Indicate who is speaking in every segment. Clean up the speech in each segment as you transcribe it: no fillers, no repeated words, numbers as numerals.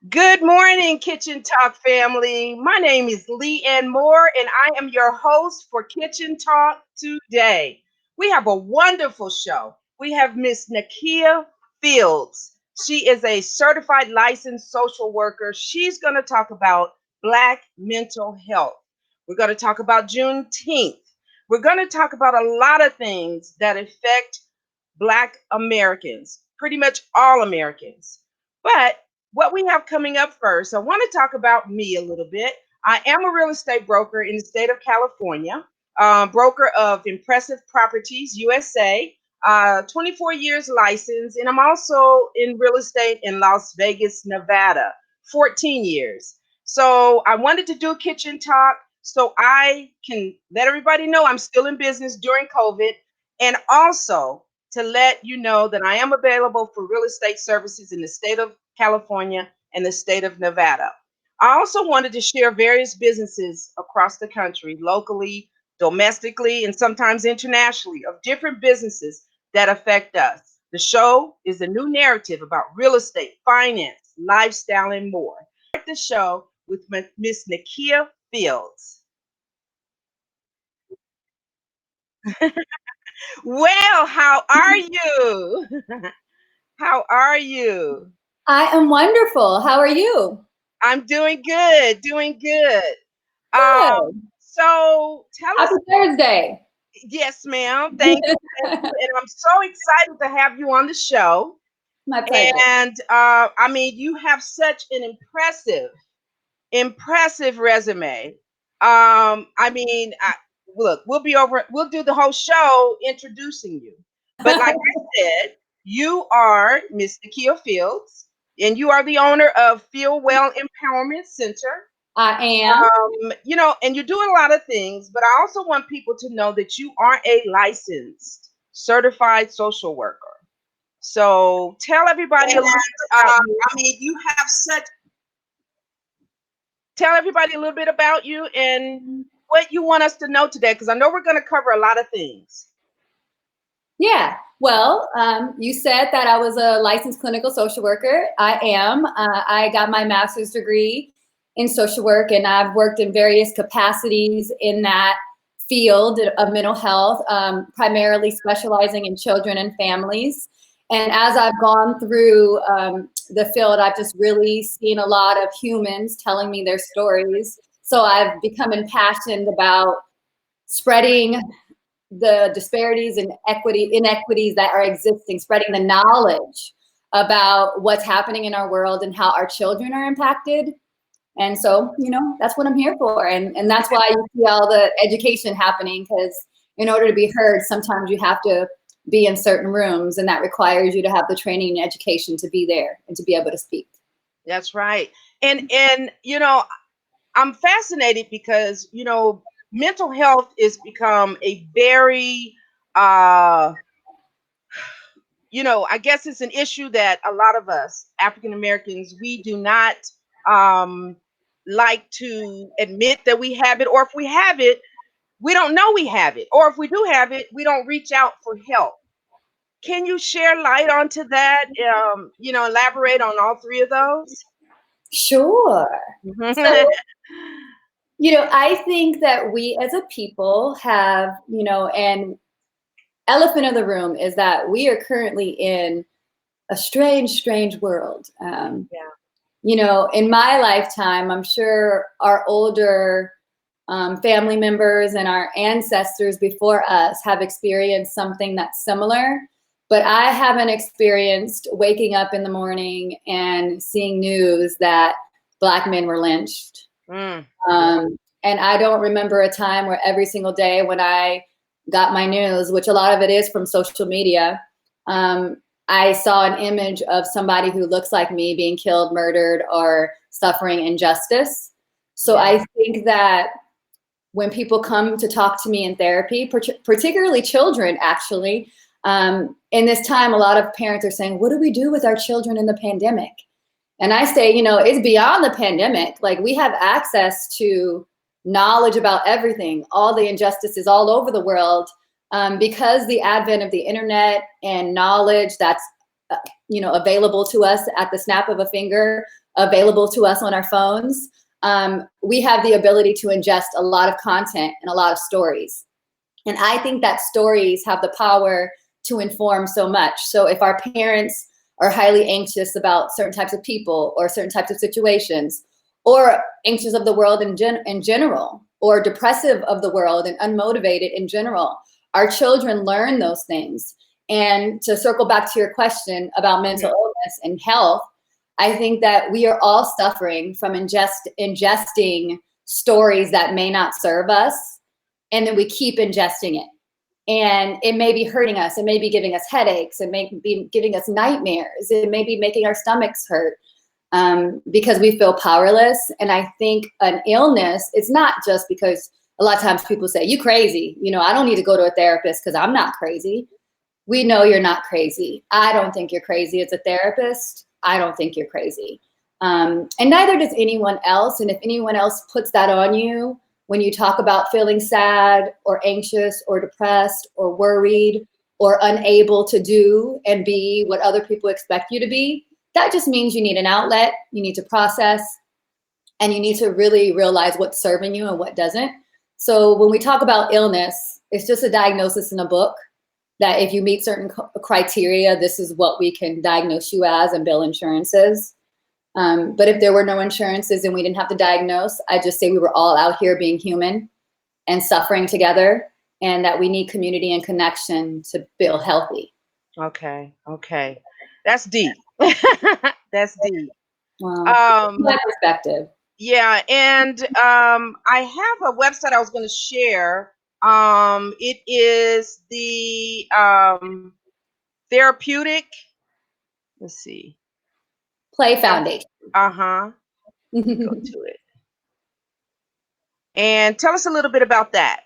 Speaker 1: Good morning, Kitchen Talk family. My name is Lee Ann Moore, and I am your host for Kitchen Talk today. We have a wonderful show. We have Miss Nakia Fields. She is a certified licensed social worker. She's going to talk about Black mental health. We're going to talk about Juneteenth. We're going to talk about a lot of things that affect Black Americans, pretty much all Americans. But what we have coming up first, I want to talk about me a little bit. I am a real estate broker in the state of California, broker of Impressive Properties USA, 24 years license, and I'm also in real estate in Las Vegas, Nevada, 14 years. So I wanted to do a kitchen talk so I can let everybody know I'm still in business during COVID, and also to let you know that I am available for real estate services in the state of California and the state of Nevada. I also wanted to share various businesses across the country, locally, domestically, and sometimes internationally, of different businesses that affect us. The show is a new narrative about real estate, finance, lifestyle, and more. Start the show with Miss Nakia Fields. Well, how are you? How are you?
Speaker 2: I am wonderful. How are you?
Speaker 1: I'm doing good, doing good.
Speaker 2: Good.
Speaker 1: So tell us,
Speaker 2: Happy Thursday.
Speaker 1: yes, ma'am. Thank you, and I'm so excited to have you on the show.
Speaker 2: My pleasure.
Speaker 1: And I mean, you have such an impressive resume. I mean, look, we'll do the whole show introducing you. But like I said, you are Miss Nakia Fields, and you are the owner of Feel Well Empowerment Center.
Speaker 2: I am.
Speaker 1: And you're doing a lot of things, but I also want people to know that you are a licensed, certified social worker. So tell everybody a little bit about you. I mean, you have such tell everybody a little bit about you and what you want us to know today, because I know we're going to cover a lot of things.
Speaker 2: Yeah. Well, you said that I was a licensed clinical social worker. I am. I got my master's degree in social work, and I've worked in various capacities in that field of mental health, primarily specializing in children and families. And as I've gone through the field, I've just really seen a lot of humans telling me their stories. So I've become impassioned about spreading the disparities and inequities that are existing, spreading the knowledge about what's happening in our world and how our children are impacted. And so, that's what I'm here for. And that's why you see all the education happening, because in order to be heard, sometimes you have to be in certain rooms, and that requires you to have the training and education to be there and to be able to speak.
Speaker 1: That's right. And I'm fascinated because, mental health has become a very I guess it's an issue that a lot of us African Americans, we do not um like to admit that we have it, or if we have it, we don't know we have it, or if we do have it, we don't reach out for help. Can you share light onto that? Elaborate on all three of those.
Speaker 2: Sure. So, I think that we as a people have, and elephant in the room is that we are currently in a strange world. In my lifetime, I'm sure our older family members and our ancestors before us have experienced something that's similar, but I haven't experienced waking up in the morning and seeing news that Black men were lynched. And I don't remember a time where every single day when I got my news, which a lot of it is from social media, I saw an image of somebody who looks like me being killed, murdered, or suffering injustice. So I think that when people come to talk to me in therapy, particularly children, actually, in this time, a lot of parents are saying, what do we do with our children in the pandemic? And I say, it's beyond the pandemic. Like, we have access to knowledge about everything, all the injustices all over the world, because the advent of the internet and knowledge that's available to us at the snap of a finger. available to us on our phones, we have the ability to ingest a lot of content and a lot of stories. And I think that stories have the power to inform so much. So if our parents are highly anxious about certain types of people or certain types of situations, or anxious of the world in general, or depressive of the world and unmotivated in general, our children learn those things. And to circle back to your question about mental illness and health, I think that we are all suffering from ingesting stories that may not serve us, and then we keep ingesting it. And it may be hurting us, it may be giving us headaches, it may be giving us nightmares, it may be making our stomachs hurt, because we feel powerless. And I think an illness is not just because a lot of times people say, you crazy, I don't need to go to a therapist because I'm not crazy. We know you're not crazy. I don't think you're crazy as a therapist. I don't think you're crazy. And neither does anyone else. And if anyone else puts that on you when you talk about feeling sad or anxious or depressed or worried or unable to do and be what other people expect you to be, that just means you need an outlet, you need to process, and you need to really realize what's serving you and what doesn't. So when we talk about illness, it's just a diagnosis in a book that if you meet certain criteria, this is what we can diagnose you as and bill insurances. But if there were no insurances and we didn't have to diagnose, I'd just say we were all out here being human and suffering together, and that we need community and connection to feel healthy.
Speaker 1: Okay. That's deep. That's deep.
Speaker 2: My perspective.
Speaker 1: Yeah, and I have a website I was going to share. It is the therapeutic. Let's see.
Speaker 2: Play Foundation.
Speaker 1: Go to it. And tell us a little bit about that.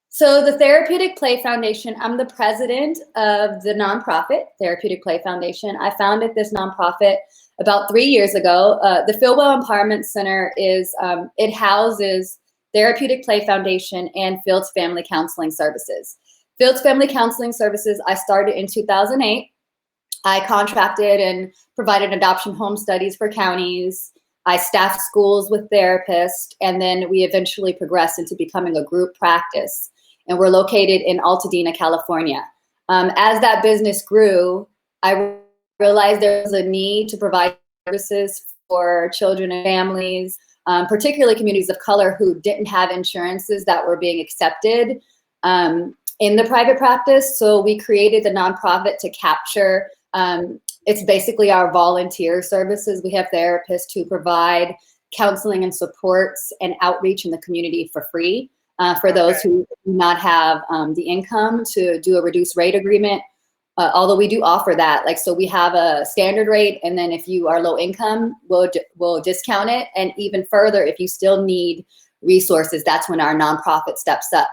Speaker 2: So the Therapeutic Play Foundation, I'm the president of the nonprofit, Therapeutic Play Foundation. I founded this nonprofit about 3 years ago. The Fieldwell Empowerment Center it houses Therapeutic Play Foundation and Fields Family Counseling Services. Fields Family Counseling Services, I started in 2008. I contracted and provided adoption home studies for counties. I staffed schools with therapists, and then we eventually progressed into becoming a group practice. And we're located in Altadena, California. As that business grew, I realized there was a need to provide services for children and families, particularly communities of color who didn't have insurances that were being accepted in the private practice. So we created the nonprofit to capture, it's basically our volunteer services. We have therapists who provide counseling and supports and outreach in the community for free. For those who do not have the income to do a reduced rate agreement, although we do offer that. So we have a standard rate, and then if you are low income, we'll discount it. And even further, if you still need resources, that's when our nonprofit steps up.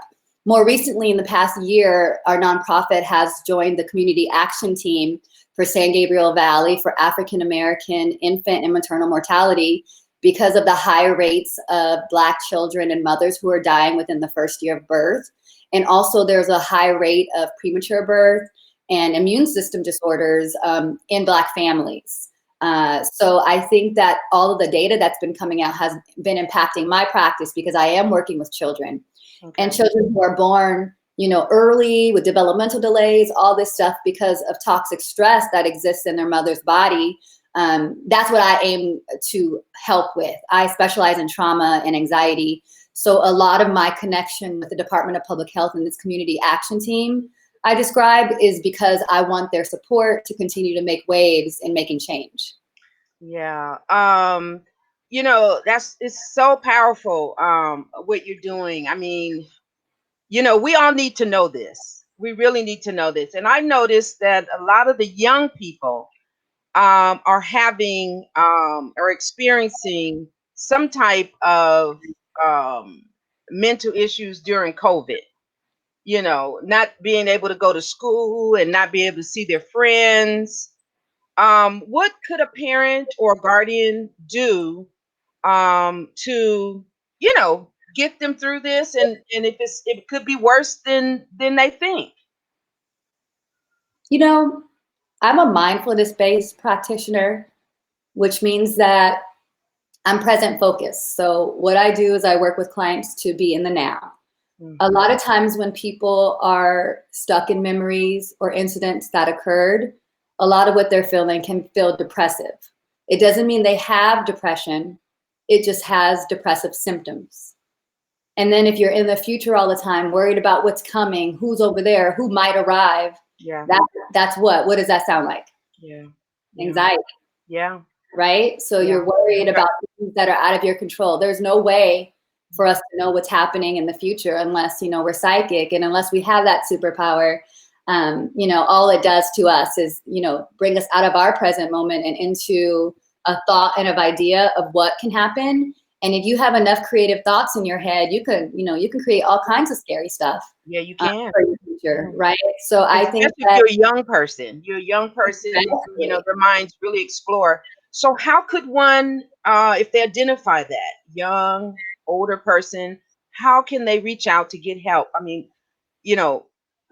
Speaker 2: More recently, in the past year, our nonprofit has joined the community action team for San Gabriel Valley for African American infant and maternal mortality, because of the high rates of Black children and mothers who are dying within the first year of birth. And also there's a high rate of premature birth and immune system disorders in Black families. So I think that all of the data that's been coming out has been impacting my practice, because I am working with children and children who are born, early with developmental delays, all this stuff because of toxic stress that exists in their mother's body. That's what I aim to help with. I specialize in trauma and anxiety. So a lot of my connection with the Department of Public Health and this community action team I described is because I want their support to continue to make waves in making change.
Speaker 1: Yeah. It's so powerful, what you're doing. I mean, we all need to know this. We really need to know this. And I noticed that a lot of the young people are having or experiencing some type of mental issues during COVID. Not being able to go to school and not be able to see their friends. What could a parent or guardian do to, get them through this? And if it could be worse than they think.
Speaker 2: I'm a mindfulness-based practitioner. which means that I'm present focused. So what I do is I work with clients to be in the now. A lot of times when people are stuck in memories or incidents that occurred, a lot of what they're feeling can feel depressive. It doesn't mean they have depression. It just has depressive symptoms. And then if you're in the future all the time, worried about what's coming, who's over there, who might arrive, that's what does that sound like?
Speaker 1: Yeah.
Speaker 2: Anxiety.
Speaker 1: Yeah.
Speaker 2: Right? So you're worried about things that are out of your control. There's no way for us to know what's happening in the future unless, we're psychic, and unless we have that superpower. All it does to us is, bring us out of our present moment and into a thought and an idea of what can happen. And if you have enough creative thoughts in your head, you can create all kinds of scary stuff.
Speaker 1: Yeah, you can.
Speaker 2: For your future, right? So I think
Speaker 1: that you're a young person. Their minds really explore. So how could one, if they identify that young, older person, how can they reach out to get help? I mean,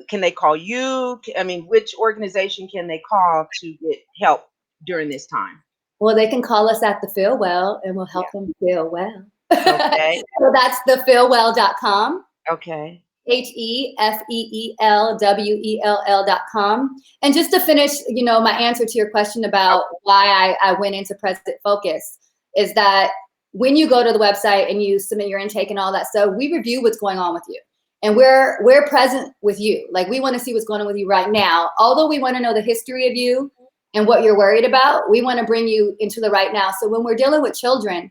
Speaker 1: can they call you? I mean, which organization can they call to get help during this time?
Speaker 2: Well, they can call us at the Feel Well, and we'll help them feel well.
Speaker 1: Okay.
Speaker 2: So that's thefeelwell.com.
Speaker 1: Okay.
Speaker 2: HEFEELWELL.com. And just to finish, my answer to your question about why I went into present focus is that when you go to the website and you submit your intake and all that stuff, we review what's going on with you. And we're present with you. Like, we want to see what's going on with you right now. Although we want to know the history of you and what you're worried about, we want to bring you into the right now. So when we're dealing with children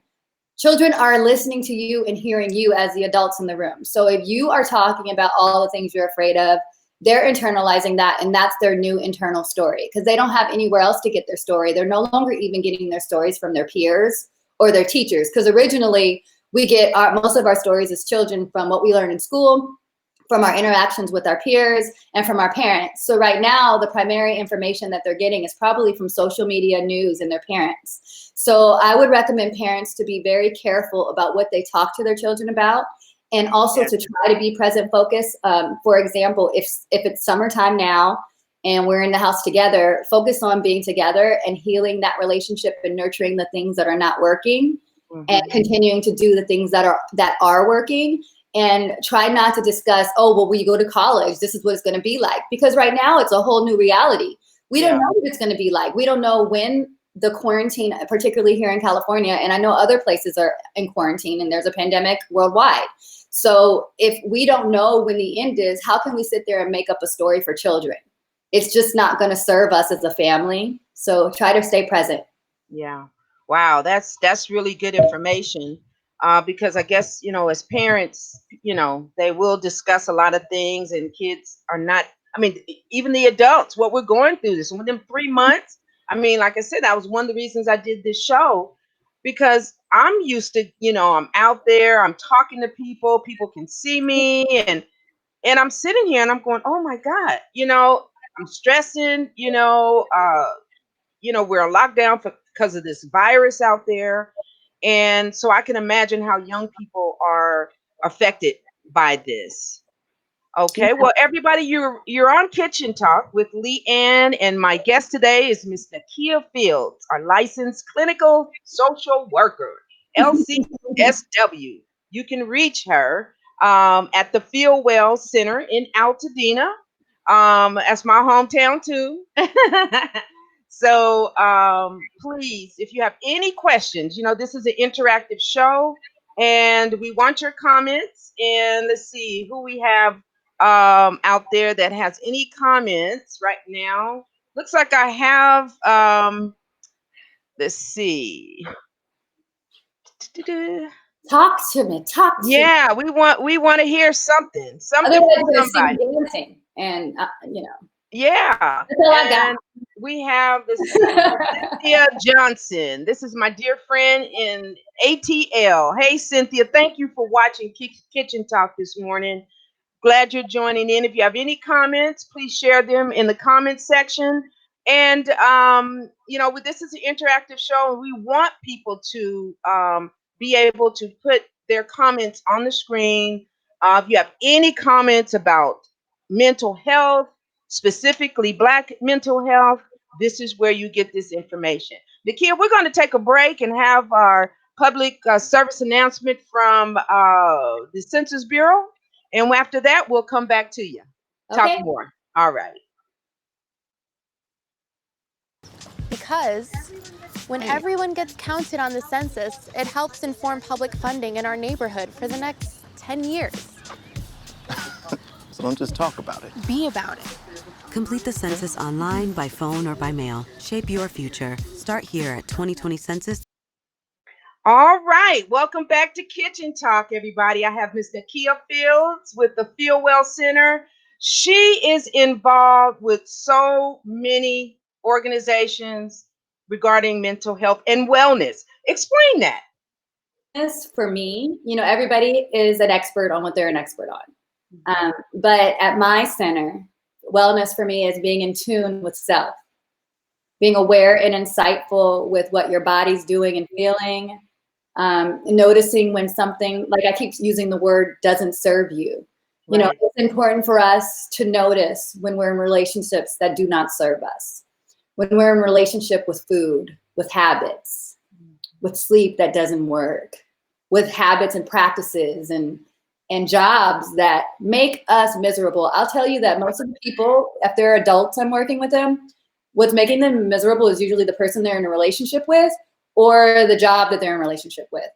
Speaker 2: are listening to you and hearing you as the adults in the room. So if you are talking about all the things you're afraid of, they're internalizing that, and that's their new internal story, because they don't have anywhere else to get their story. They're no longer even getting their stories from their peers or their teachers, because originally we get most of our stories as children from what we learn in school, from our interactions with our peers, and from our parents. So right now, the primary information that they're getting is probably from social media, news, and their parents. So I would recommend parents to be very careful about what they talk to their children about, and also to try to be present focused. For example, if it's summertime now and we're in the house together, focus on being together and healing that relationship and nurturing the things that are not working, and continuing to do the things that are working. And try not to discuss, when you go to college, this is what it's going to be like. Because right now it's a whole new reality. We don't know what it's going to be like. We don't know when the quarantine, particularly here in California, and I know other places are in quarantine and there's a pandemic worldwide. So if we don't know when the end is, how can we sit there and make up a story for children? It's just not going to serve us as a family. So try to stay present.
Speaker 1: Yeah. Wow. That's really good information. Because I guess, as parents, they will discuss a lot of things, and kids are not, even the adults, what we're going through this within 3 months. I mean, like I said, that was one of the reasons I did this show, because I'm used to, I'm out there, I'm talking to people can see me, and I'm sitting here and I'm going, oh my God, I'm stressing, we're locked down because of this virus out there. And so I can imagine how young people are affected by this. Okay, well, everybody, you're on Kitchen Talk with Leanne, and my guest today is Miss Nakia Fields, our licensed clinical social worker, LCSW. You can reach her at the Feel Well Center in Altadena. That's my hometown too. So please, if you have any questions, this is an interactive show, and we want your comments. And let's see who we have out there that has any comments right now. Looks like I have. Let's see.
Speaker 2: Talk to me.
Speaker 1: Yeah, we want to hear something. Something from somebody.
Speaker 2: Dancing, and
Speaker 1: Yeah.
Speaker 2: That's all I got.
Speaker 1: We have this Cynthia Johnson. This is my dear friend in ATL. Hey, Cynthia, thank you for watching Kitchen Talk this morning. Glad you're joining in. If you have any comments, please share them in the comment section. And, this is an interactive show, and we want people to be able to put their comments on the screen. If you have any comments about mental health, specifically Black mental health, this is where you get this information. Nakia, we're going to take a break and have our public service announcement from the Census Bureau. And after that, we'll come back to you. Talk
Speaker 2: Okay.
Speaker 1: more. All right.
Speaker 3: Because when everyone gets counted on the census, it helps inform public funding in our neighborhood for the next 10 years.
Speaker 4: So don't just talk about it.
Speaker 3: Be about it.
Speaker 5: Complete the census online, by phone, or by mail. Shape your future. Start here at 2020 Census.
Speaker 1: All right. Welcome back to Kitchen Talk, everybody. I have Miss Nakia Fields with the Feel Well Center. She is involved with so many organizations regarding mental health and wellness. Explain that.
Speaker 2: For me, everybody is an expert on what they're an expert on. But at my center, wellness for me is being in tune with self, being aware and insightful with what your body's doing and feeling, noticing when something, like I keep using the word, doesn't serve you.
Speaker 1: Right.
Speaker 2: It's important for us to notice when we're in relationships that do not serve us, when we're in relationship with food, with habits, with sleep that doesn't work, with habits and practices and jobs that make us miserable. I'll tell you that most of the people, if they're adults I'm working with them, what's making them miserable is usually the person they're in a relationship with or the job that they're in a relationship with.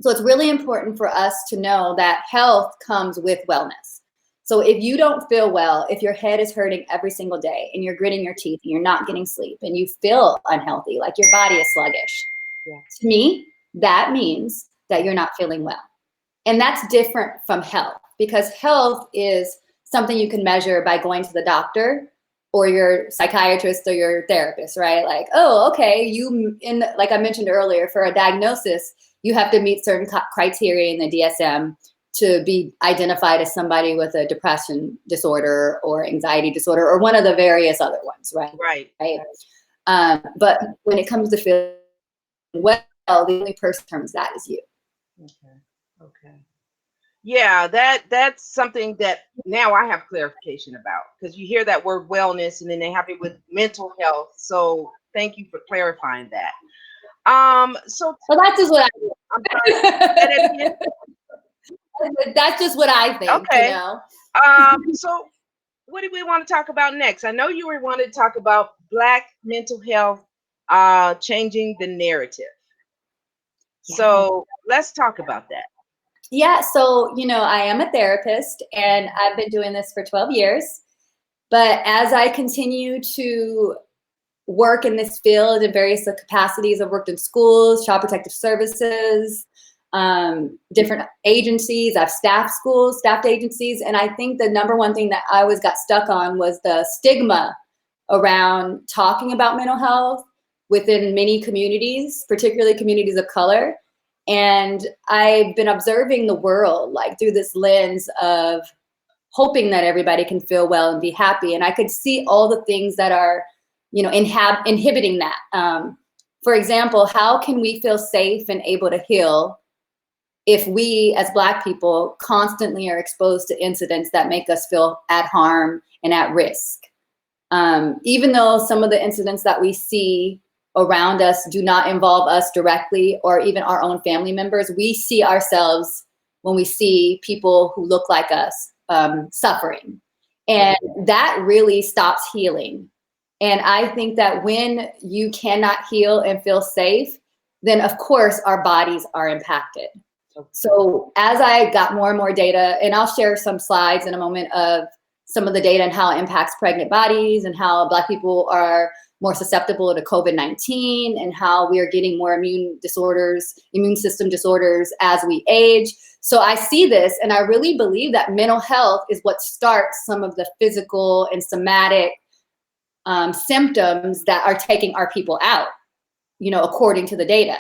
Speaker 2: So it's really important for us to know that health comes with wellness. So if you don't feel well, if your head is hurting every single day and you're gritting your teeth and you're not getting sleep and you feel unhealthy, like your body is sluggish, to me, that means that you're not feeling well. And that's different from health, because health is something you can measure by going to the doctor or your psychiatrist or your therapist, right? Like, oh, okay, like I mentioned earlier, for a diagnosis, you have to meet certain criteria in the DSM to be identified as somebody with a depression disorder or anxiety disorder or one of the various other ones, right?
Speaker 1: Right.
Speaker 2: But when it comes to feeling well, the only person who determines that is you.
Speaker 1: Okay. Yeah, that's something that now I have clarification about, because you hear that word wellness and then they have it with mental health. So thank you for clarifying that. So
Speaker 2: well, that's just what
Speaker 1: I'm sorry, say that again?
Speaker 2: That's just what I think.
Speaker 1: Okay. So what do we want to talk about next? I know you were wanting to talk about Black mental health, changing the narrative.
Speaker 2: Yeah.
Speaker 1: So let's talk about that.
Speaker 2: Yeah, so, I am a therapist and I've been doing this for 12 years. But as I continue to work in this field in various capacities, I've worked in schools, child protective services, different agencies. I've staffed schools, staffed agencies. And I think the number one thing that I always got stuck on was the stigma around talking about mental health within many communities, particularly communities of color. And I've been observing the world like through this lens of hoping that everybody can feel well and be happy. And I could see all the things that are, inhibiting that. For example, how can we feel safe and able to heal if we as Black people constantly are exposed to incidents that make us feel at harm and at risk? Even though some of the incidents that we see around us do not involve us directly or even our own family members, we see ourselves when we see people who look like us suffering. And that really stops healing. And I think that when you cannot heal and feel safe, then of course our bodies are impacted. So as I got more and more data, and I'll share some slides in a moment of some of the data and how it impacts pregnant bodies and how Black people are more susceptible to COVID-19 and how we are getting more immune system disorders as we age. So I see this and I really believe that mental health is what starts some of the physical and somatic symptoms that are taking our people out, according to the data.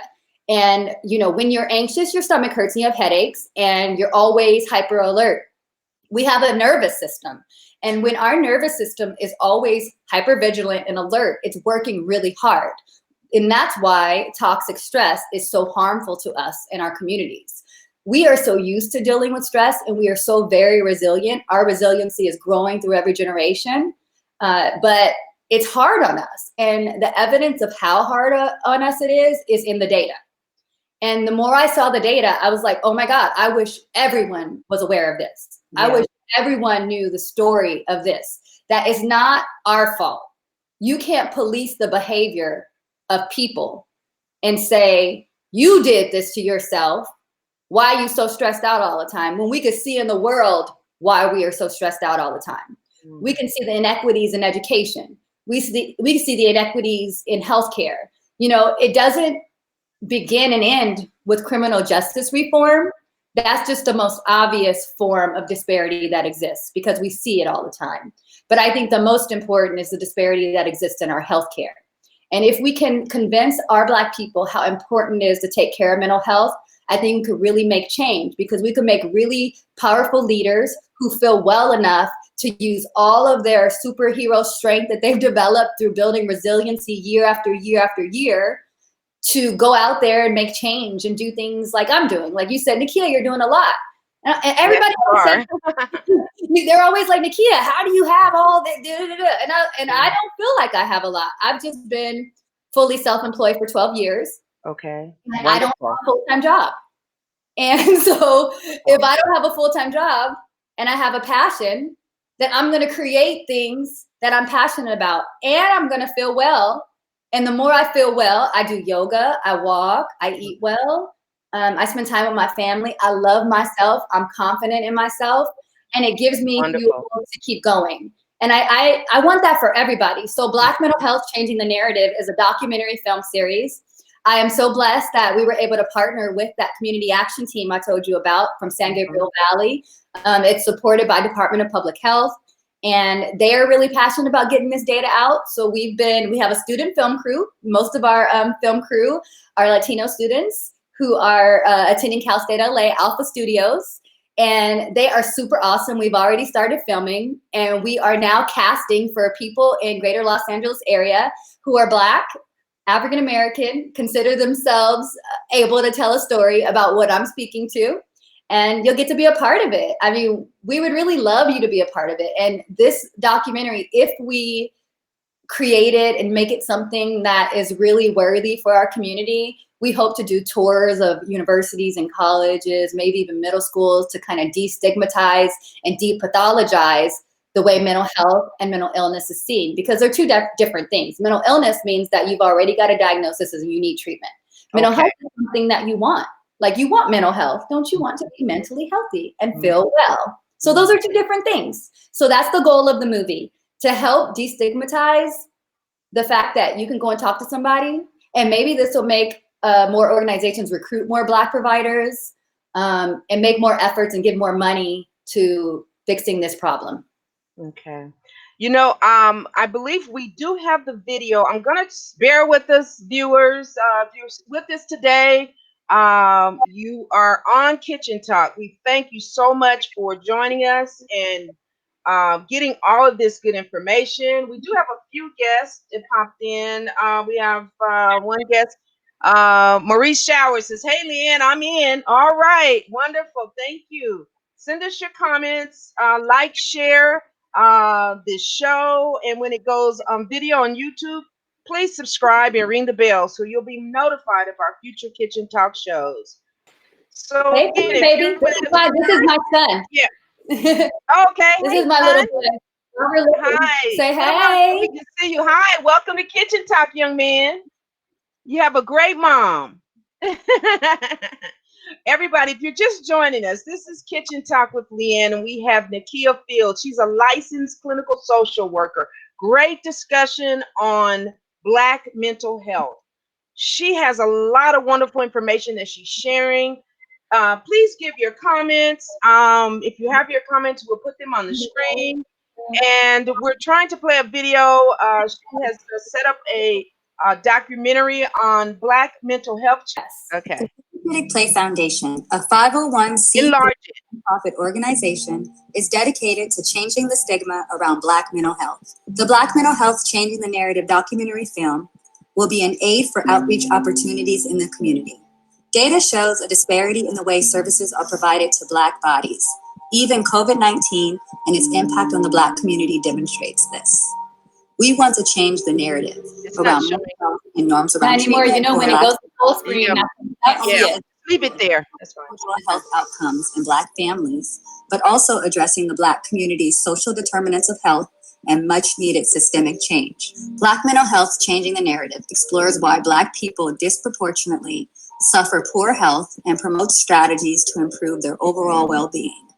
Speaker 2: And, when you're anxious, your stomach hurts and you have headaches and you're always hyper alert. We have a nervous system. And when our nervous system is always hypervigilant and alert, it's working really hard. And that's why toxic stress is so harmful to us in our communities. We are so used to dealing with stress and we are so very resilient. Our resiliency is growing through every generation. But it's hard on us. And the evidence of how hard on us it is in the data. And the more I saw the data, I was like, oh my God, I wish everyone was aware of this.
Speaker 1: Yeah.
Speaker 2: I wish everyone knew the story of this. That is not our fault. You can't police the behavior of people and say, you did this to yourself. Why are you so stressed out all the time? When we could see in the world why we are so stressed out all the time. Mm. We can see the inequities in education. We see the inequities in healthcare. You know, it doesn't begin and end with criminal justice reform. That's just the most obvious form of disparity that exists because we see it all the time. But I think the most important is the disparity that exists in our healthcare. And if we can convince our Black people how important it is to take care of mental health, I think we could really make change, because we could make really powerful leaders who feel well enough to use all of their superhero strength that they've developed through building resiliency year after year after year to go out there and make change and do things like I'm doing. Like you said, Nakia, you're doing a lot. And everybody says, they're always like, Nakia, how do you have all that? And I don't feel like I have a lot. I've just been fully self-employed for 12 years.
Speaker 1: Okay.
Speaker 2: I don't have a full-time job. And so if I don't have a full-time job and I have a passion, then I'm going to create things that I'm passionate about, and I'm going to feel well. And the more I feel well, I do yoga, I walk, I eat well. I spend time with my family. I love myself. I'm confident in myself, and it gives me fuel to keep going. And I want that for everybody. So Black Mental Health Changing the Narrative is a documentary film series. I am so blessed that we were able to partner with that community action team I told you about from San Gabriel Valley. It's supported by Department of Public Health, and they are really passionate about getting this data out. So we have a student film crew. Most of our film crew are Latino students who are attending Cal State LA Alpha Studios, and they are super awesome. We've already started filming, and we are now casting for people in greater Los Angeles area who are Black, African American, consider themselves able to tell a story about what I'm speaking to, and you'll get to be a part of it. I mean, we would really love you to be a part of it. And this documentary, if we create it and make it something that is really worthy for our community, we hope to do tours of universities and colleges, maybe even middle schools, to kind of destigmatize and depathologize the way mental health and mental illness is seen, because they're two different things. Mental illness means that you've already got a diagnosis and you need treatment. Mental health is something that you want. Like, you want mental health. Don't you want to be mentally healthy and feel well? So those are two different things. So that's the goal of the movie, to help destigmatize the fact that you can go and talk to somebody, and maybe this will make more organizations recruit more Black providers, and make more efforts and give more money to fixing this problem.
Speaker 1: Okay. You know, I believe we do have the video. I'm going to bear with us, viewers. If you're with us today, you are on Kitchen Talk. We thank you so much for joining us and getting all of this good information. We do have a few guests that popped in. We have one guest. Maurice Showers says, hey, Leanne, I'm in. All right. Wonderful. Thank you. Send us your comments, like, share this show. And when it goes on video on YouTube, please subscribe and ring the bell so you'll be notified of our future Kitchen Talk shows. So,
Speaker 2: hey, baby, this is my son.
Speaker 1: Yeah. Okay.
Speaker 2: This is my little boy.
Speaker 1: Hi.
Speaker 2: Say hey.
Speaker 1: We can see you. Hi. Welcome to Kitchen Talk, young man. You have a great mom. Everybody, if you're just joining us, this is Kitchen Talk with Leanne, and we have Nakia Fields. She's a licensed clinical social worker. Great discussion on Black mental health. She has a lot of wonderful information that she's sharing. Please give your comments. If you have your comments, we'll put them on the screen. And we're trying to play a video. She has set up a documentary on Black mental health. Okay.
Speaker 6: The Therapeutic Play Foundation, a 501c3 nonprofit organization, is dedicated to changing the stigma around Black mental health. The Black Mental Health Changing the Narrative documentary film will be an aid for outreach opportunities in the community. Data shows a disparity in the way services are provided to Black bodies. Even COVID-19 and its impact on the Black community demonstrates this. We want to change the narrative around mental health and norms
Speaker 2: Not
Speaker 6: around
Speaker 2: anymore. You
Speaker 6: treatment
Speaker 2: know,
Speaker 6: for
Speaker 2: when it
Speaker 6: Black
Speaker 2: goes to full screen,
Speaker 1: Yeah.
Speaker 2: that's
Speaker 1: Yeah.
Speaker 2: it.
Speaker 1: Leave it there. That's fine.
Speaker 6: mental health outcomes in Black families, but also addressing the Black community's social determinants of health and much needed systemic change. Black mental health changing the narrative explores why Black people disproportionately suffer poor health and promotes strategies to improve their overall well-being.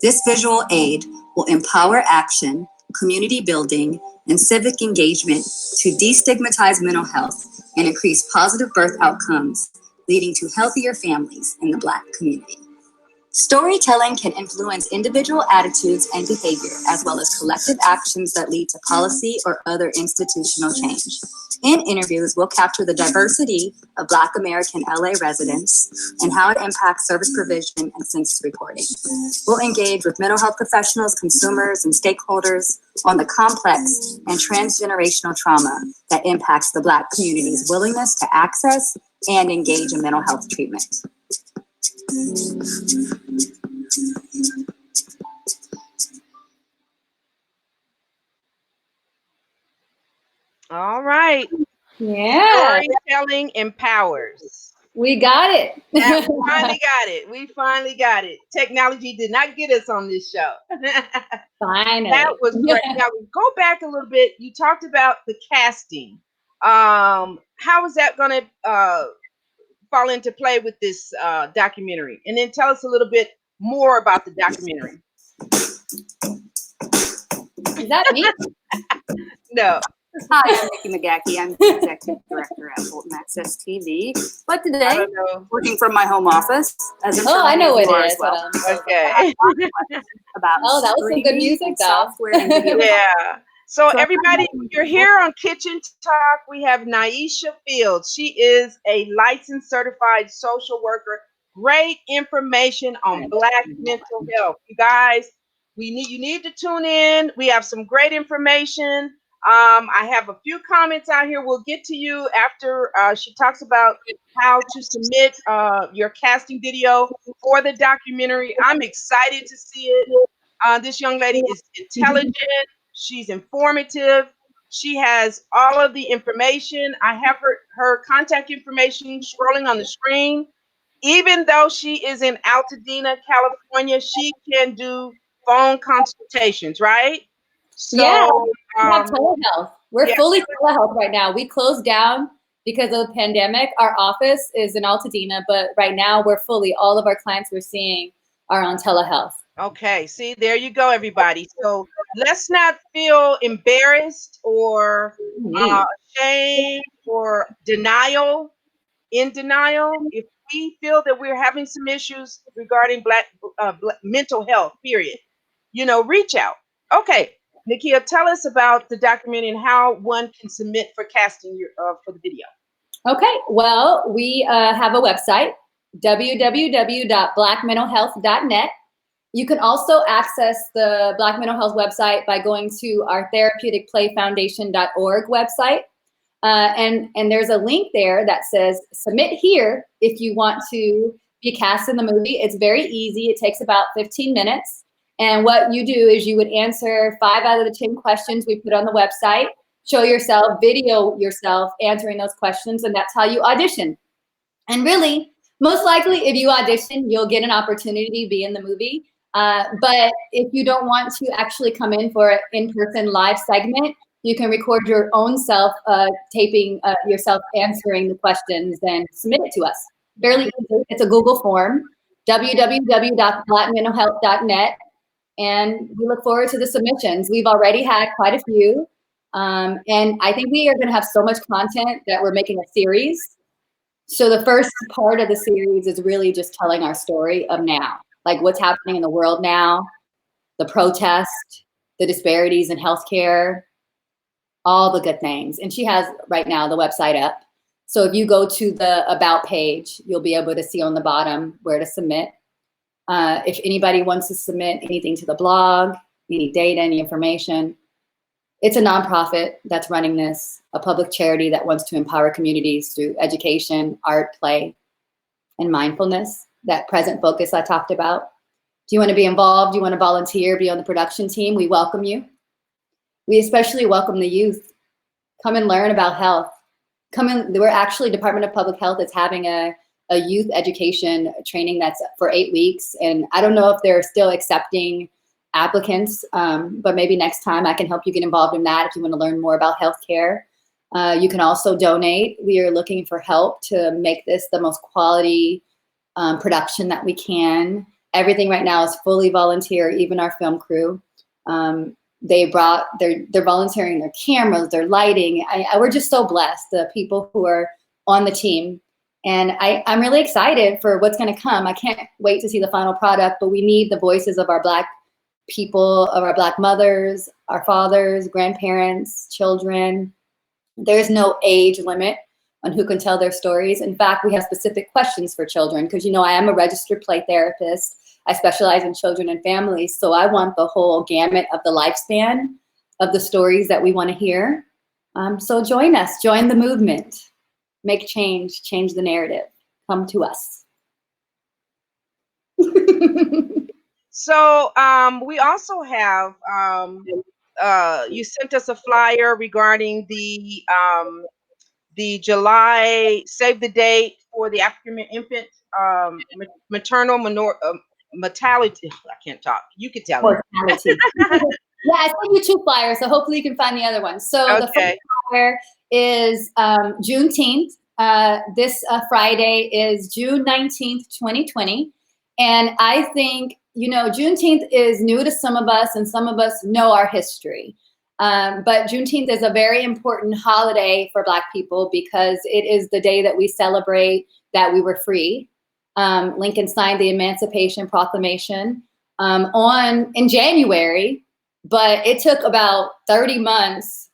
Speaker 6: This visual aid will empower action, community building, and civic engagement to destigmatize mental health and increase positive birth outcomes, leading to healthier families in the Black community. Storytelling can influence individual attitudes and behavior, as well as collective actions that lead to policy or other institutional change. In interviews, we'll capture the diversity of Black American LA residents and how it impacts service provision and census reporting. We'll engage with mental health professionals, consumers, and stakeholders on the complex and transgenerational trauma that impacts the Black community's willingness to access and engage in mental health treatment.
Speaker 1: All right.
Speaker 2: Yeah,
Speaker 1: Storytelling empowers.
Speaker 2: we got it.
Speaker 1: We finally got it. We finally got it. Technology did not get us on this show.
Speaker 2: Finally.
Speaker 1: That was great. Now go back a little bit. You talked about the casting. How is that going to fall into play with this documentary? And then tell us a little bit more about the documentary.
Speaker 2: Is that me?
Speaker 1: No.
Speaker 7: Hi, I'm Nikki McGackie. I'm the Executive Director at Fulton Access TV. But
Speaker 1: I
Speaker 7: today,
Speaker 1: don't know.
Speaker 7: working from my home office, as I'm sure
Speaker 2: I know
Speaker 7: many of
Speaker 2: what
Speaker 7: you are
Speaker 2: it
Speaker 7: as
Speaker 2: is.
Speaker 7: well,
Speaker 1: Okay.
Speaker 7: about
Speaker 2: Oh, that was some good
Speaker 7: 3D
Speaker 2: music, though.
Speaker 7: software and video.
Speaker 1: Yeah. So
Speaker 7: So-
Speaker 1: everybody, you're here on Kitchen Talk. We have Naisha Fields. She is a licensed certified social worker. Great information on Black mental health. You guys, you need to tune in. We have some great information. I have a few comments out here. We'll get to you after she talks about how to submit your casting video for the documentary. I'm excited to see it. This young lady is intelligent. She's informative. She has all of the information. I have her contact information scrolling on the screen. Even though she is in Altadena, California, she can do phone consultations, right? So,
Speaker 2: Yeah. We have telehealth. We're
Speaker 1: yeah.
Speaker 2: fully telehealth right now. We closed down because of the pandemic. Our office is in Altadena, but right now we're fully, all of our clients we're seeing are on telehealth.
Speaker 1: Okay, see, there you go, everybody. So let's not feel embarrassed or ashamed or in denial. If we feel that we're having some issues regarding Black mental health, period, reach out. Okay, Nakia, tell us about the documentary and how one can submit for casting for the video.
Speaker 2: Okay, well, we have a website, www.blackmentalhealth.net. You can also access the Black Mental Health website by going to our therapeuticplayfoundation.org website. And there's a link there that says submit here if you want to be cast in the movie. It's very easy. It takes about 15 minutes. And what you do is you would answer 5 out of the 10 questions we put on the website, show yourself, video yourself answering those questions, and that's how you audition. And really, most likely if you audition, you'll get an opportunity to be in the movie. But if you don't want to actually come in for an in-person live segment, you can record your own self taping yourself answering the questions and submit it to us. Fairly easy. It's a Google form, www.blackmentalhealth.net. And we look forward to the submissions. We've already had quite a few. And I think we are going to have so much content that we're making a series. So the first part of the series is really just telling our story of now, like what's happening in the world now, the protest, the disparities in healthcare, all the good things. And she has right now the website up. So if you go to the About page, you'll be able to see on the bottom where to submit. If anybody wants to submit anything to the blog, any data, any information, it's a nonprofit that's running this, a public charity that wants to empower communities through education, art, play, and mindfulness, that present focus I talked about. Do you want to be involved? Do you want to volunteer, be on the production team? We welcome you. We especially welcome the youth. Come and learn about health. We're actually, Department of Public Health is having a youth education training that's for 8 weeks. And I don't know if they're still accepting applicants, but maybe next time I can help you get involved in that if you want to learn more about healthcare. You can also donate. We are looking for help to make this the most quality production that we can. Everything right now is fully volunteer, even our film crew. They're volunteering their cameras, their lighting. We're just so blessed, the people who are on the team. And I'm really excited for what's going to come. I can't wait to see the final product, but we need the voices of our Black people, of our Black mothers, our fathers, grandparents, children. There's no age limit on who can tell their stories. In fact, we have specific questions for children because, you know, I am a registered play therapist. I specialize in children and families. So I want the whole gamut of the lifespan of the stories that we want to hear. So join us, join the movement, make change the narrative. Come to us.
Speaker 1: So we also have, you sent us a flyer regarding the July save the date for the African infant maternal mortality. I can't talk. You can tell
Speaker 2: mortality. Yeah, I sent you 2 flyers, so hopefully you can find the other one. So the first flyer is Juneteenth. This Friday is June 19th, 2020. And I think, you know, Juneteenth is new to some of us and some of us know our history. But Juneteenth is a very important holiday for Black people because it is the day that we celebrate that we were free. Lincoln signed the Emancipation Proclamation in January, but it took about 30 months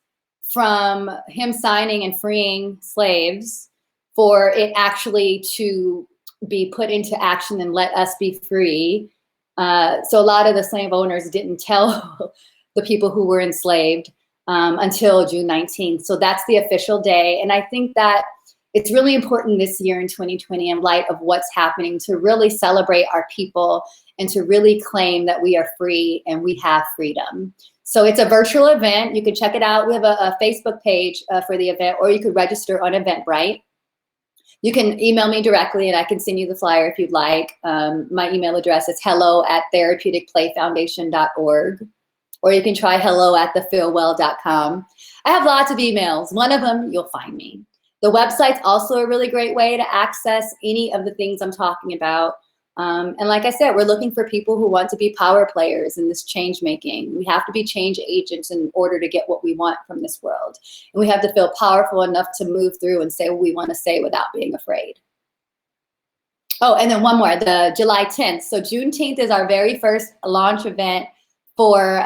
Speaker 2: from him signing and freeing slaves for it actually to be put into action and let us be free. So a lot of the slave owners didn't tell the people who were enslaved until June 19th. So that's the official day. And I think that it's really important this year in 2020 in light of what's happening to really celebrate our people and to really claim that we are free and we have freedom. So it's a virtual event. You can check it out. We have a Facebook page for the event, or you could register on Eventbrite. You can email me directly and I can send you the flyer if you'd like. My email address is hello@therapeuticplayfoundation.org, or you can try hello@thefeelwell.com. I have lots of emails. One of them, you'll find me. The website's also a really great way to access any of the things I'm talking about. And like I said, we're looking for people who want to be power players in this change making. We have to be change agents in order to get what we want from this world. And we have to feel powerful enough to move through and say what we want to say without being afraid. Oh, and then one more, the July 10th. So Juneteenth is our very first launch event for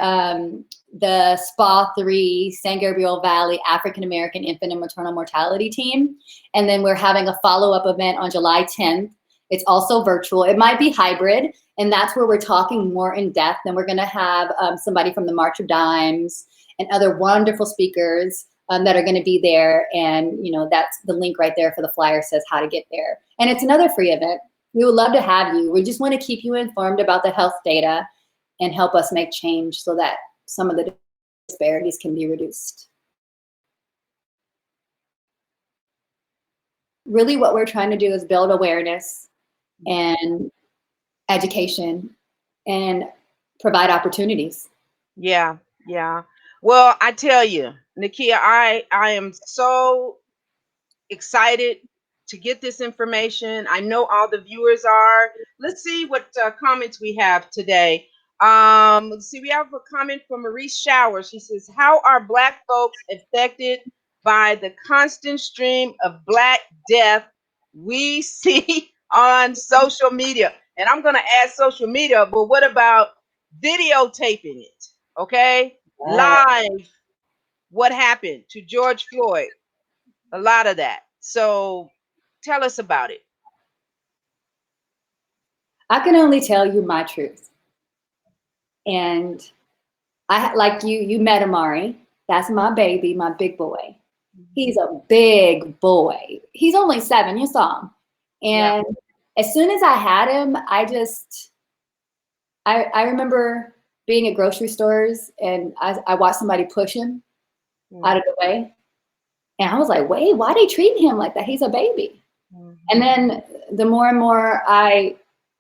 Speaker 2: the SPA 3 San Gabriel Valley African American Infant and Maternal Mortality Team. And then we're having a follow-up event on July 10th. It's also virtual. It might be hybrid, and that's where we're talking more in depth. And we're going to have somebody from the March of Dimes and other wonderful speakers that are going to be there. And, you know, that's the link right there for the flyer says how to get there. And it's another free event. We would love to have you. We just want to keep you informed about the health data and help us make change so that some of the disparities can be reduced. Really what we're trying to do is build awareness and education and provide opportunities.
Speaker 1: Yeah, yeah. Well, I tell you, Nakia, I am so excited to get this information. I know all the viewers are. Let's see what comments we have today. Let's see, we have a comment from Maurice Shower. She says, how are Black folks affected by the constant stream of Black death we see on social media? And I'm going to add social media, but what about videotaping it? Okay, live, what happened to George Floyd? A lot of that. So tell us about it.
Speaker 2: I can only tell you my truth. And I, like you met Amari. That's my baby, my big boy. He's a big boy. He's only 7, you saw him. And as soon as I had him, I remember being at grocery stores and I watched somebody push him out of the way. And I was like, wait, why are they treating him like that? He's a baby. And then the more and more I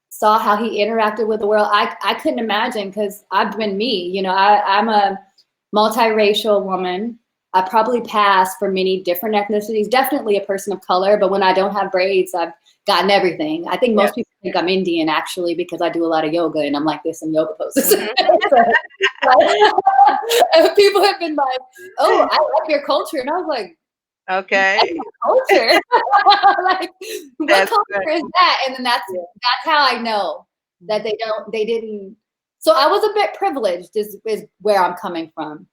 Speaker 2: saw how he interacted with the world, I couldn't imagine, because I've been me. You know, I'm a multiracial woman. I probably pass for many different ethnicities, definitely a person of color, but when I don't have braids, I've gotten everything. I think most people think I'm Indian, actually, because I do a lot of yoga and I'm like this in yoga poses. People have been like, oh, I like your culture. And I was like,
Speaker 1: okay,
Speaker 2: culture. Like, what culture is that? And then that's how I know that they didn't. So I was a bit privileged is where I'm coming from.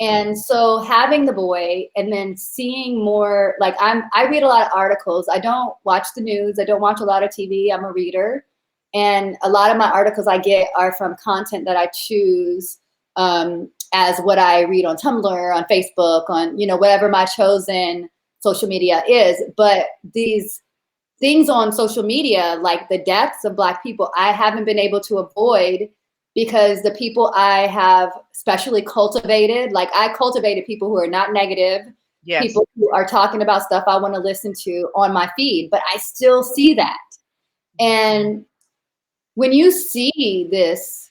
Speaker 2: And so having the boy and then seeing more, like I read a lot of articles. I don't watch the news. I don't watch a lot of TV. I'm a reader. And a lot of my articles I get are from content that I choose as what I read on Tumblr, on Facebook, on, you know, whatever my chosen social media is. But these things on social media, like the deaths of Black people, I haven't been able to avoid, because the people I have specially cultivated, like I cultivated people who are not negative, people who are talking about stuff I want to listen to on my feed, but I still see that. And when you see this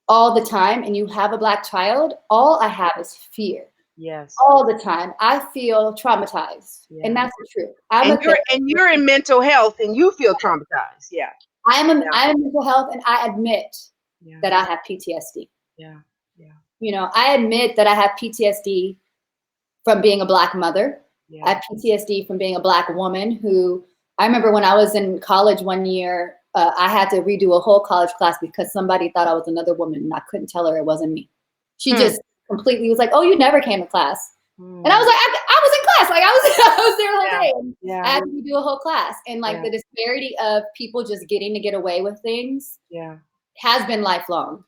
Speaker 2: all the time and you have a Black child, all I have is fear.
Speaker 1: Yes.
Speaker 2: All the time. I feel traumatized. And that's the truth.
Speaker 1: And you're in mental health and you feel traumatized. Yeah.
Speaker 2: I am mental health, and I admit that I have PTSD.
Speaker 1: Yeah. Yeah.
Speaker 2: You know, I admit that I have PTSD from being a Black mother. I have PTSD from being a Black woman who, I remember when I was in college one year, I had to redo a whole college class because somebody thought I was another woman and I couldn't tell her it wasn't me. She just completely was like, oh, you never came to class. And I was like, I was in class. Like I was there the whole day. I had to redo a whole class. And like the disparity of people just getting to get away with things has been lifelong.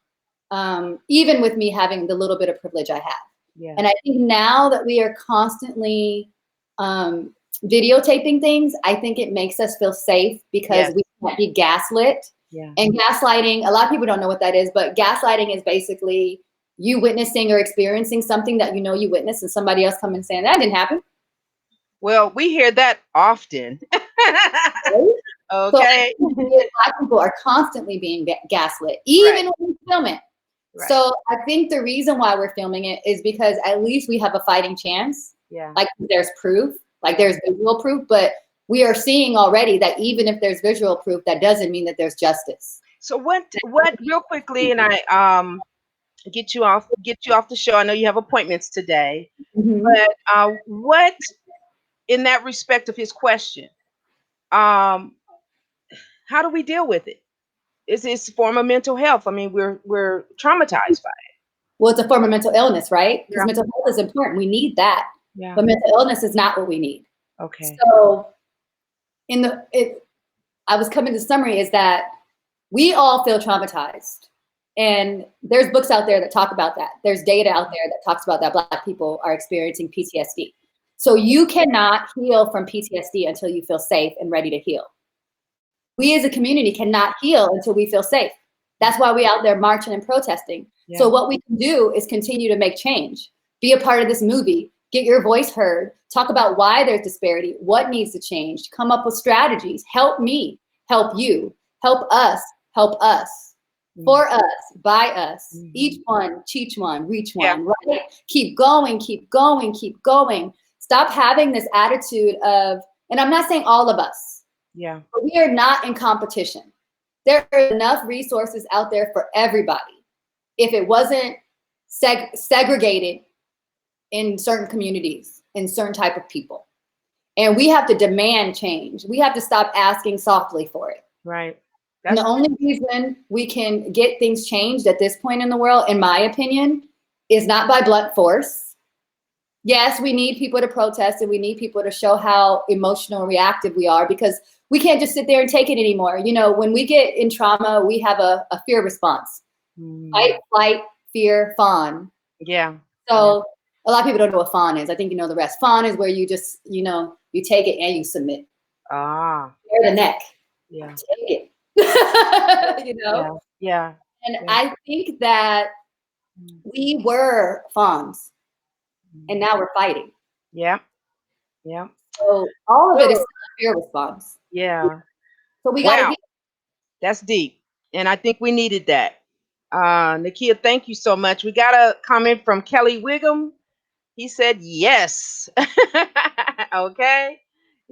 Speaker 2: Even with me having the little bit of privilege I have. And I think now that we are constantly videotaping things, I think it makes us feel safe because we can't be gaslit. And gaslighting, a lot of people don't know what that is, but gaslighting is basically you witnessing or experiencing something that you know you witnessed and somebody else coming and saying that didn't happen.
Speaker 1: Well, we hear that often. Okay.
Speaker 2: So Black people are constantly being gaslit, even when we film it. So I think the reason why we're filming it is because at least we have a fighting chance. Like there's proof, like there's visual proof, but we are seeing already that even if there's visual proof, that doesn't mean that there's justice.
Speaker 1: So what real quickly, and I get you off the show. I know you have appointments today, but what in that respect of his question, how do we deal with it? It's a form of mental health. I mean, we're traumatized by it.
Speaker 2: Well, it's a form of mental illness, right? Because mental health is important. We need that. But mental illness is not what we need.
Speaker 1: Okay.
Speaker 2: So I was coming to summary is that we all feel traumatized. And there's books out there that talk about that. There's data out there that talks about that Black people are experiencing PTSD. So you cannot heal from PTSD until you feel safe and ready to heal. We as a community cannot heal until we feel safe. That's why we're out there marching and protesting. So what we can do is continue to make change. Be a part of this movie. Get your voice heard. Talk about why there's disparity, what needs to change. Come up with strategies. Help me, help you, help us, for us, by us. Each one, teach one, reach one. Right? Keep going, keep going, keep going. Stop having this attitude of, and I'm not saying all of us, but we are not in competition. There are enough resources out there for everybody. If it wasn't segregated in certain communities, in certain type of people. And we have to demand change. We have to stop asking softly for it.
Speaker 1: Right.
Speaker 2: And the only reason we can get things changed at this point in the world, in my opinion, is not by blunt force. Yes, we need people to protest and we need people to show how emotional and reactive we are, because we can't just sit there and take it anymore. You know, when we get in trauma, we have a fear response. Fight, flight, fear, fawn. So a lot of people don't know what fawn is. I think you know the rest. Fawn is where you just, you know, you take it and you submit. Tear the neck. Take it. You know? And I think that we were fawns, and now we're fighting.
Speaker 1: Yeah. Yeah.
Speaker 2: So all of it is fear response.
Speaker 1: Yeah.
Speaker 2: So we got to get.
Speaker 1: That's deep. And I think we needed that. Nakia, thank you so much. We got a comment from Kelly Wiggum. He said yes. Okay.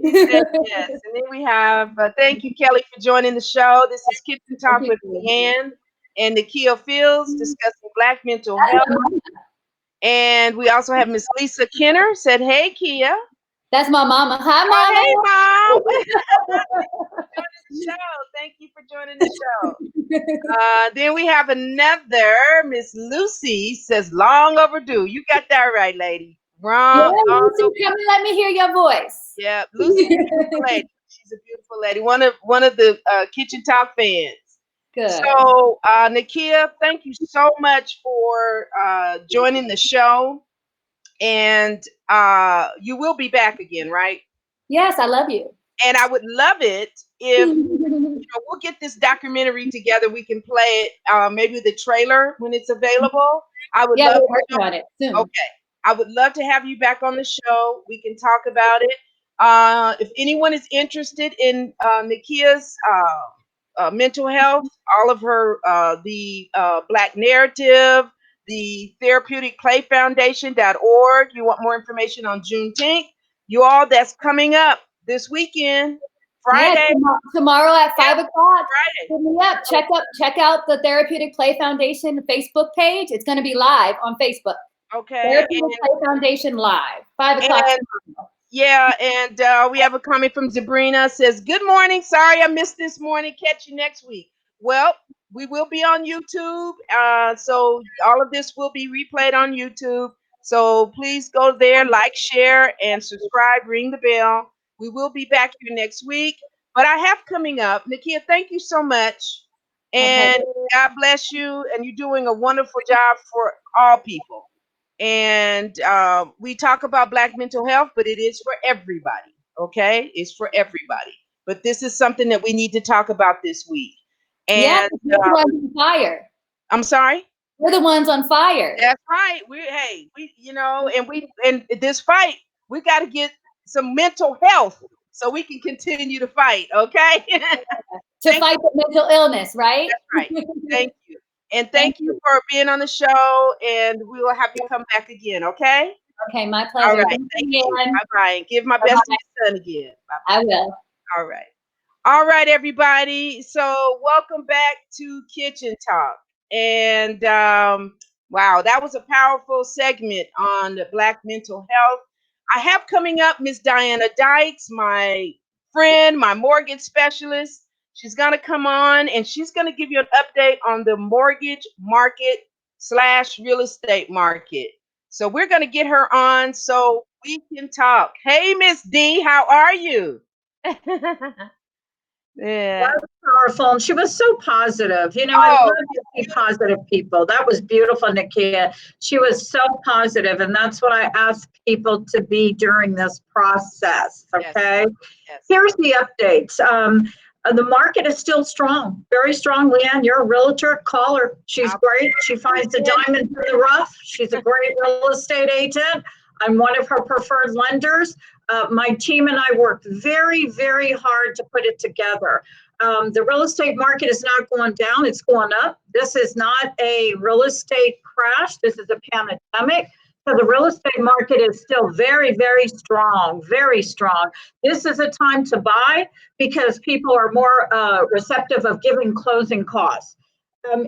Speaker 1: He said yes. And then we have, thank you, Kelly, for joining the show. This is Kitchen Talk with Leanne and Nakia Fields discussing Black mental health. And we also have Miss Lisa Kenner said, hey, Kia.
Speaker 2: That's my mama. Hi, Mama.
Speaker 1: Hey, Mom. Thank you for joining the show. Then we have another Miss Lucy says, long overdue. You got that right, lady. Wrong.
Speaker 2: Yeah, Lucy, come and let me hear your voice.
Speaker 1: Yeah, Lucy's a beautiful lady. She's a beautiful lady. One of the Kitchen Talk fans.
Speaker 2: Good.
Speaker 1: So, Nakia, thank you so much for joining the show. And you will be back again, right?
Speaker 2: Yes, I love you.
Speaker 1: And I would love it if we'll get this documentary together. We can play it, maybe the trailer when it's available. I would love
Speaker 2: we're working on it soon.
Speaker 1: Okay, I would love to have you back on the show. We can talk about it. If anyone is interested in Nakia's mental health, all of her the Black Narrative, the Therapeutic Play Foundation.org. You want more information on Juneteenth? You all, that's coming up this weekend, Friday.
Speaker 2: Yeah, tomorrow at 5 o'clock.
Speaker 1: Friday.
Speaker 2: Hit me up. Check out the Therapeutic Play Foundation Facebook page. It's going to be live on Facebook.
Speaker 1: Okay.
Speaker 2: Therapeutic Play Foundation live, 5 o'clock.
Speaker 1: Yeah, and we have a comment from Sabrina. Says, good morning. Sorry I missed this morning. Catch you next week. Well, we will be on YouTube. So all of this will be replayed on YouTube. So please go there, like, share, and subscribe. Ring the bell. We will be back here next week. But I have coming up, Nakia, thank you so much. And God bless you. And you're doing a wonderful job for all people. And we talk about Black mental health, but it is for everybody. Okay, it's for everybody. But this is something that we need to talk about this week. And
Speaker 2: we're the ones on fire.
Speaker 1: I'm sorry.
Speaker 2: We're the ones on fire.
Speaker 1: That's right. We and this fight, we got to get some mental health so we can continue to fight. Okay.
Speaker 2: To fight the mental illness, right?
Speaker 1: That's right. Thank you. And thank you for being on the show, and we will have you come back again, okay?
Speaker 2: Okay, my pleasure.
Speaker 1: All right, thank you. Bye-bye. Give my best to your son again. Bye-bye.
Speaker 2: I will.
Speaker 1: All right. All right, everybody. So welcome back to Kitchen Talk. And wow, that was a powerful segment on the Black mental health. I have coming up Miss Diana Dykes, my friend, my mortgage specialist. She's going to come on and she's going to give you an update on the mortgage market / real estate market. So we're going to get her on so we can talk. Hey, Miss D, how are you?
Speaker 8: Yeah. That was powerful. And she was so positive. You know, I love to see positive people. That was beautiful, Nakia. She was so positive, and that's what I ask people to be during this process. Okay. Yes. Here's the updates. The market is still strong, very strong. Leanne, you're a realtor. Call her. She's great. She finds the diamond in the rough. She's a great real estate agent. I'm one of her preferred lenders. My team and I worked very, very hard to put it together. The real estate market is not going down, it's going up. This is not a real estate crash, this is a pandemic. So the real estate market is still very, very strong, very strong. This is a time to buy because people are more receptive of giving closing costs.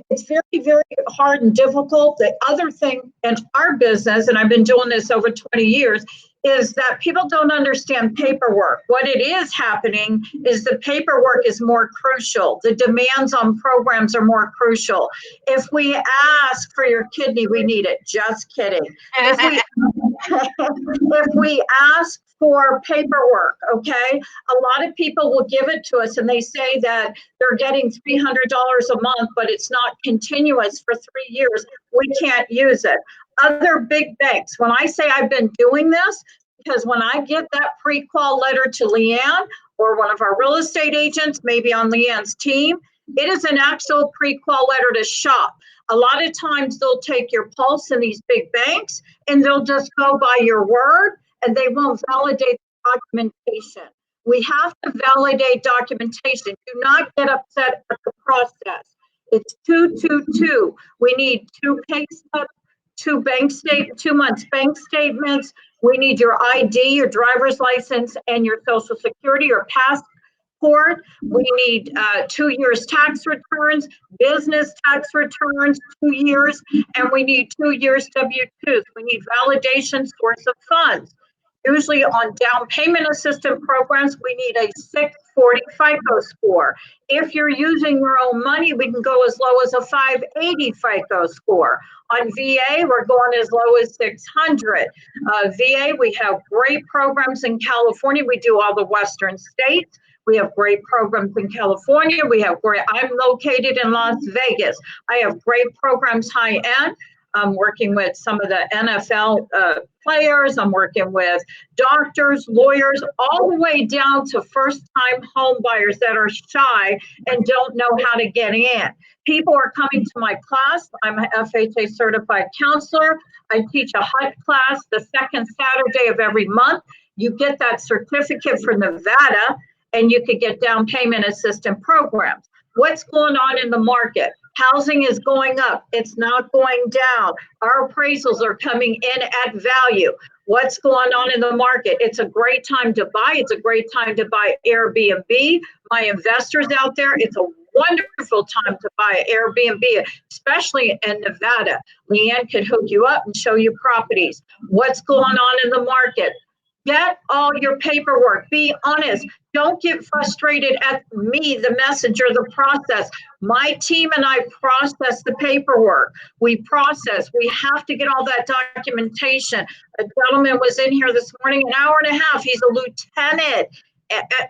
Speaker 8: It's very, very hard and difficult. The other thing in our business, and I've been doing this over 20 years, is that people don't understand paperwork. What it is happening is the paperwork is more crucial. The demands on programs are more crucial. If we ask for your kidney, we need it. Just kidding. If we ask for paperwork, okay, a lot of people will give it to us and they say that they're getting $300 a month, but it's not continuous for 3 years. We can't use it. Other big banks, when I say I've been doing this, because when I get that pre-qual letter to Leanne or one of our real estate agents, maybe on Leanne's team, It is an actual pre-qual letter to shop. A lot of times they'll take your pulse in these big banks and they'll just go by your word and they won't validate documentation. We have to validate documentation. Do not get upset at the process. It's 222. We need 2 pay stubs, 2 2 months bank statements. We need your ID, your driver's license, and your social security or passport. We need 2 years tax returns, business tax returns, 2 years, and we need 2 years W-2s. We need validation source of funds. Usually on down payment assistance programs, we need a 640 FICO score. If you're using your own money, we can go as low as a 580 FICO score. On VA, we're going as low as 600. VA, we have great programs in California. We do all the Western states. We have great programs in California. I'm located in Las Vegas. I have great programs high end. I'm working with some of the NFL players. I'm working with doctors, lawyers, all the way down to first-time home buyers that are shy and don't know how to get in. People are coming to my class. I'm an FHA certified counselor. I teach a HUD class the second Saturday of every month. You get that certificate for Nevada, and you could get down payment assistance programs. What's going on in the market? Housing is going up. It's not going down. Our appraisals are coming in at value. What's going on in the market? It's a great time to buy. It's a great time to buy Airbnb. My investors out there, it's a wonderful time to buy Airbnb, especially in Nevada. Leanne could hook you up and show you properties. What's going on in the market? Get all your paperwork. Be honest. Don't get frustrated at me, the messenger, the process. My team and I process the paperwork. We have to get all that documentation. A gentleman was in here this morning, an hour and a half. He's a lieutenant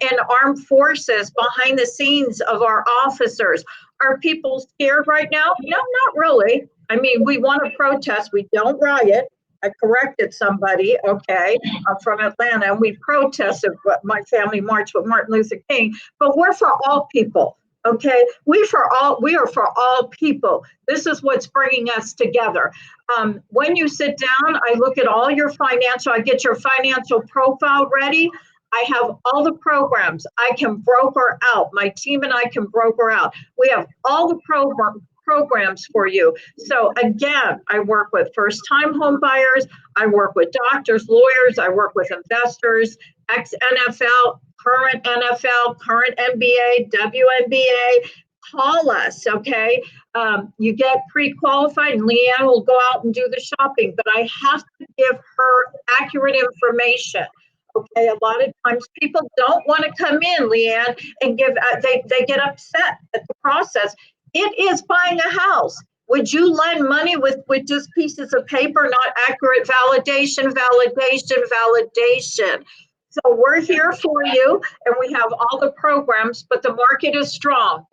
Speaker 8: in armed forces behind the scenes of our officers. Are people scared right now? No, not really. I mean, we want to protest. We don't riot. I corrected somebody, okay, I'm from Atlanta, and we protested my family march with Martin Luther King, but we're for all people, okay? We are for all people. This is what's bringing us together. When you sit down, I look at all your I get your financial profile ready. I have all the programs. I can broker out. My team and I can broker out. We have all the programs for you. So again, I work with first-time home buyers. I work with doctors, lawyers. I work with investors, ex-NFL, current NFL, current NBA, WNBA. Call us, okay? You get pre-qualified and Leanne will go out and do the shopping, but I have to give her accurate information. Okay, a lot of times people don't want to come in, Leanne, and they get upset at the process. It is buying a house. Would you lend money with just pieces of paper, not accurate validation? So we're here for you, and we have all the programs, but the market is strong.